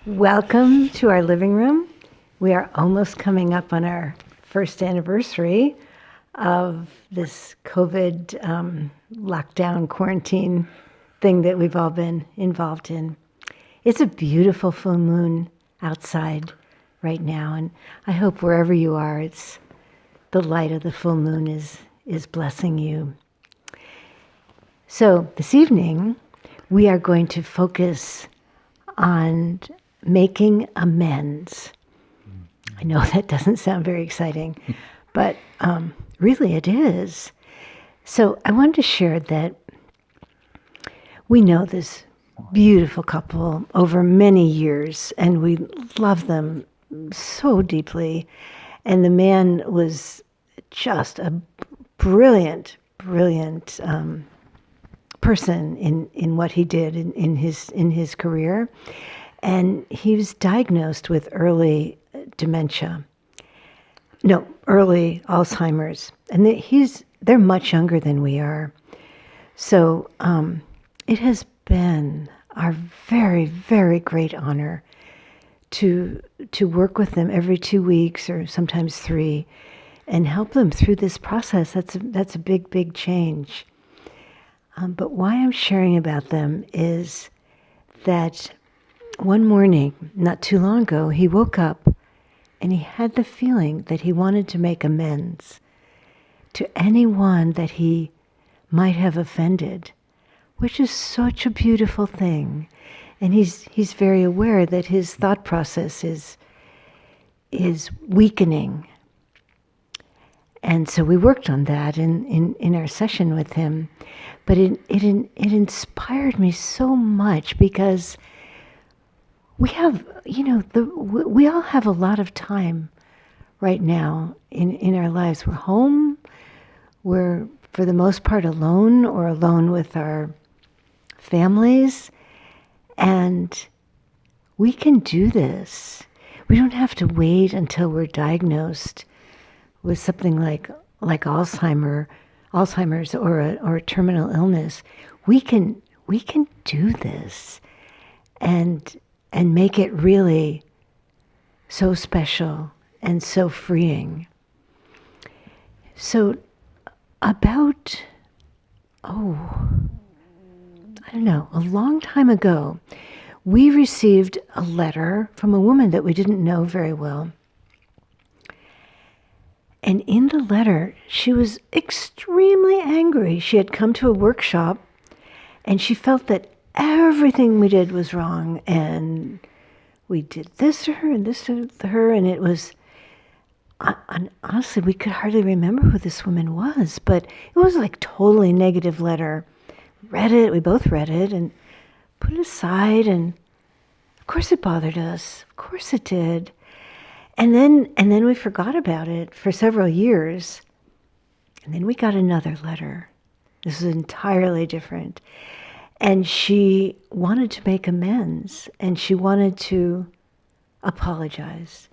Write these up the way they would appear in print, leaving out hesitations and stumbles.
Welcome to our living room. We are almost coming up on our first anniversary of this COVID lockdown quarantine thing that we've all been involved in. It's a beautiful full moon outside right now, and I hope wherever you are, it's the light of the full moon is blessing you. So this evening, we are going to focus on making amends. I know that doesn't sound very exciting, but really it is. So I wanted to share that we know this beautiful couple over many years, and we love them so deeply. And the man was just a brilliant person in what he did in his career. And he was diagnosed with early dementia. No, early Alzheimer's. And they're much younger than we are. So it has been our very, very great honor to work with them every 2 weeks or sometimes 3 and help them through this process. That's a big, big change. But why I'm sharing about them is that one morning, not too long ago, he woke up and he had the feeling that he wanted to make amends to anyone that he might have offended, which is such a beautiful thing. And he's very aware that his thought process is weakening. And so we worked on that in our session with him. But it inspired me so much because we have, we all have a lot of time right now in our lives. We're home. We're, for the most part, alone or alone with our families. And we can do this. We don't have to wait until we're diagnosed with something like Alzheimer's or a terminal illness. We can do this and make it really so special and so freeing. So about, a long time ago, we received a letter from a woman that we didn't know very well. And in the letter, she was extremely angry. She had come to a workshop and she felt that everything we did was wrong, and we did this to her and this to her, and it was, honestly, we could hardly remember who this woman was, but it was like totally negative letter. We both read it and put it aside, and of course it bothered us. Of course it did. And then we forgot about it for several years, and then we got another letter. This is entirely different. And she wanted to make amends, and she wanted to apologize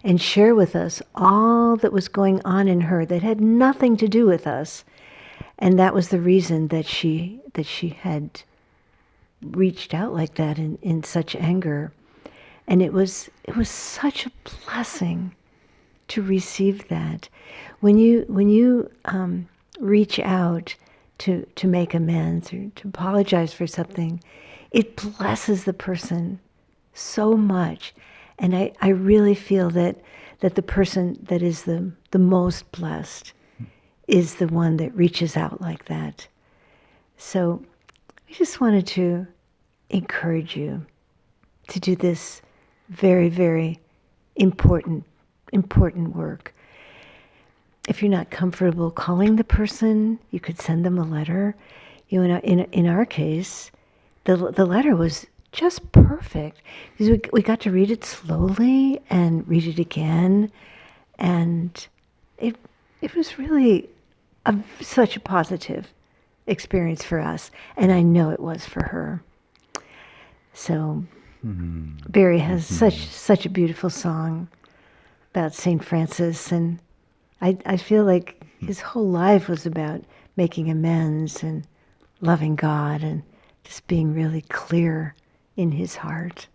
and share with us all that was going on in her that had nothing to do with us. And that was the reason that she had reached out like that in such anger. And it was such a blessing to receive that. When you reach out to make amends or to apologize for something, it blesses the person so much. And I really feel that the person that is the most blessed is the one that reaches out like that. So I just wanted to encourage you to do this very, very important work. If you're not comfortable calling the person, you could send them a letter. In our case, the letter was just perfect because we got to read it slowly and read it again, and it was really such a positive experience for us, and I know it was for her. So Barry has such a beautiful song about St. Francis, and I feel like his whole life was about making amends and loving God and just being really clear in his heart.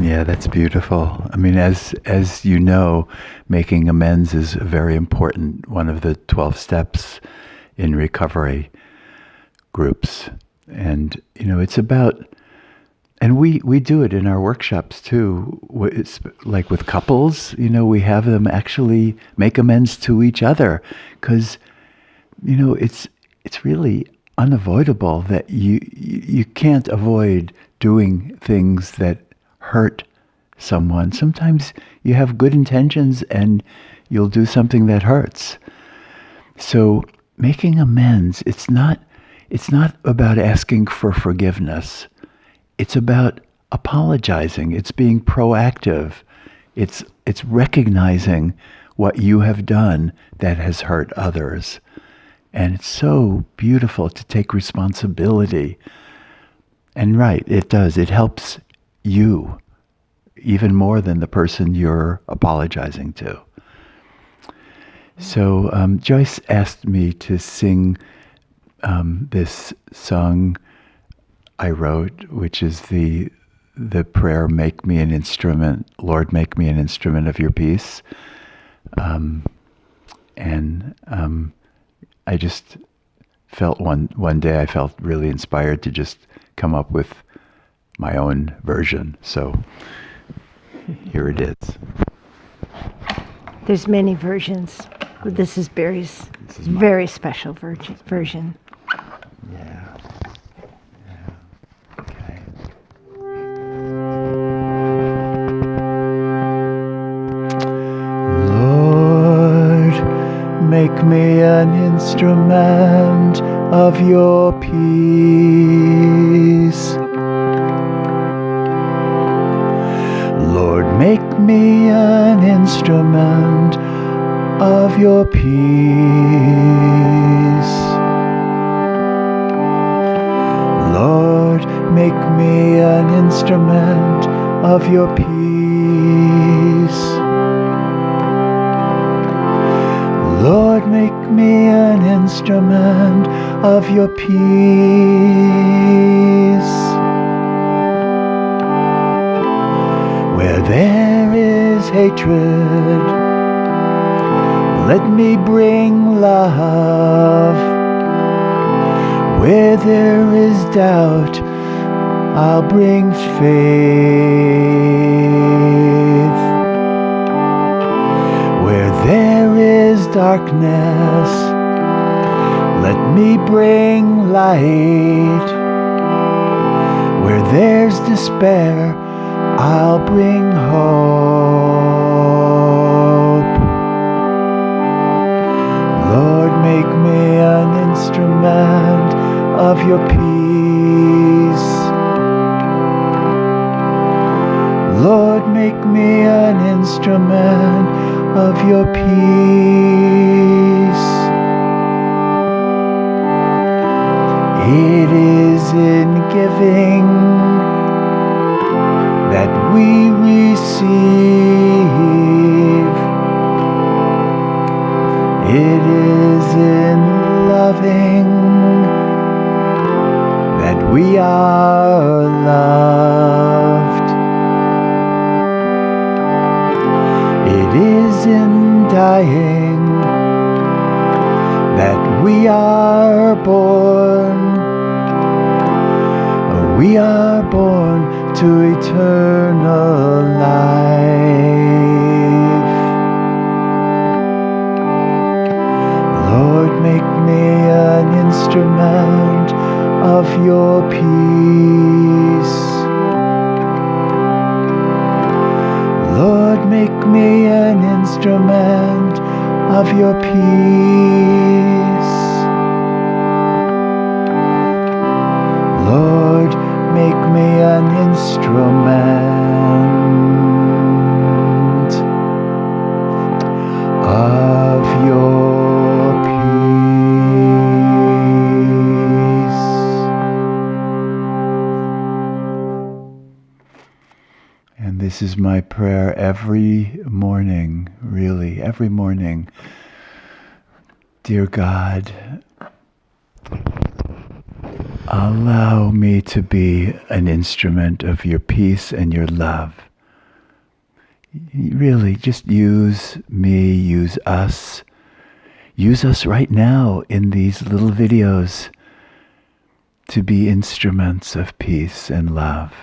Yeah, that's beautiful. I mean, as you know, making amends is a very important one of the 12 steps in recovery groups. And, it's about, and we do it in our workshops too. It's like with couples, we have them actually make amends to each other because, it's really unavoidable that you can't avoid doing things that hurt someone. Sometimes you have good intentions and you'll do something that hurts. So making amends, it's not about asking for forgiveness. It's about apologizing. It's being proactive. It's recognizing what you have done that has hurt others. And it's so beautiful to take responsibility. And right, it does. It helps you even more than the person you're apologizing to. So Joyce asked me to sing this song I wrote, which is the prayer, "Make me an instrument, Lord, make me an instrument of your peace." I just felt one day I felt really inspired to just come up with my own version. So here it is. There's many versions. This is Barry's very special version. Yeah. Okay. Lord, make me an instrument of your peace. Lord, make me an instrument of your peace. Lord, make me an instrument of your peace. Lord, make me an instrument of your peace. Where there is hatred, let me bring love. Where there is doubt, I'll bring faith. Where there is darkness, let me bring light. Where there's despair, I'll bring hope. Lord, make me an instrument of your peace. Lord, make me an instrument of your peace. It is in giving that we receive. It is in loving that we are loved. It is in dying that we are born. We are born to eternal life. Lord, make me an instrument of your peace. Lord, make me an instrument of your peace. Lord, make me an instrument of your peace. And this is my prayer every morning, really, every morning. Dear God, Allow me to be an instrument of your peace and your love. Really, just use me, use us. Use us right now in these little videos to be instruments of peace and love,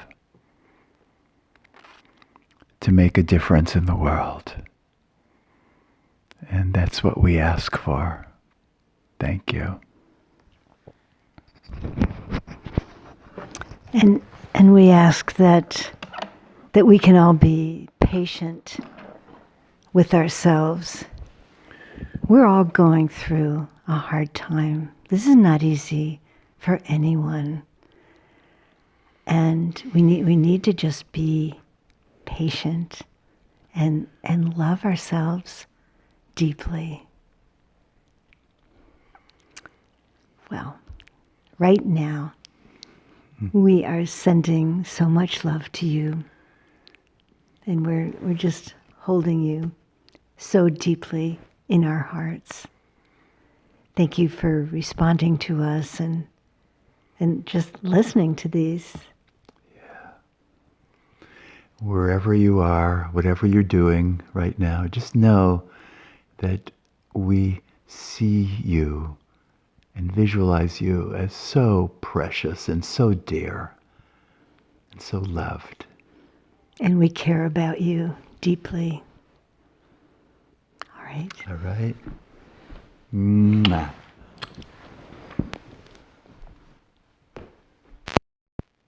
to make a difference in the world. And that's what we ask for. Thank you. And we ask that we can all be patient with ourselves. We're all going through a hard time. This is not easy for anyone. And we need to just be patient and love ourselves deeply. Well, right now, we are sending so much love to you. And we're just holding you so deeply in our hearts. Thank you for responding to us and just listening to these. Wherever you are, whatever you're doing right now, just know that we see you and visualize you as so precious and so dear and so loved. And we care about you deeply. All right. All right. Mwah.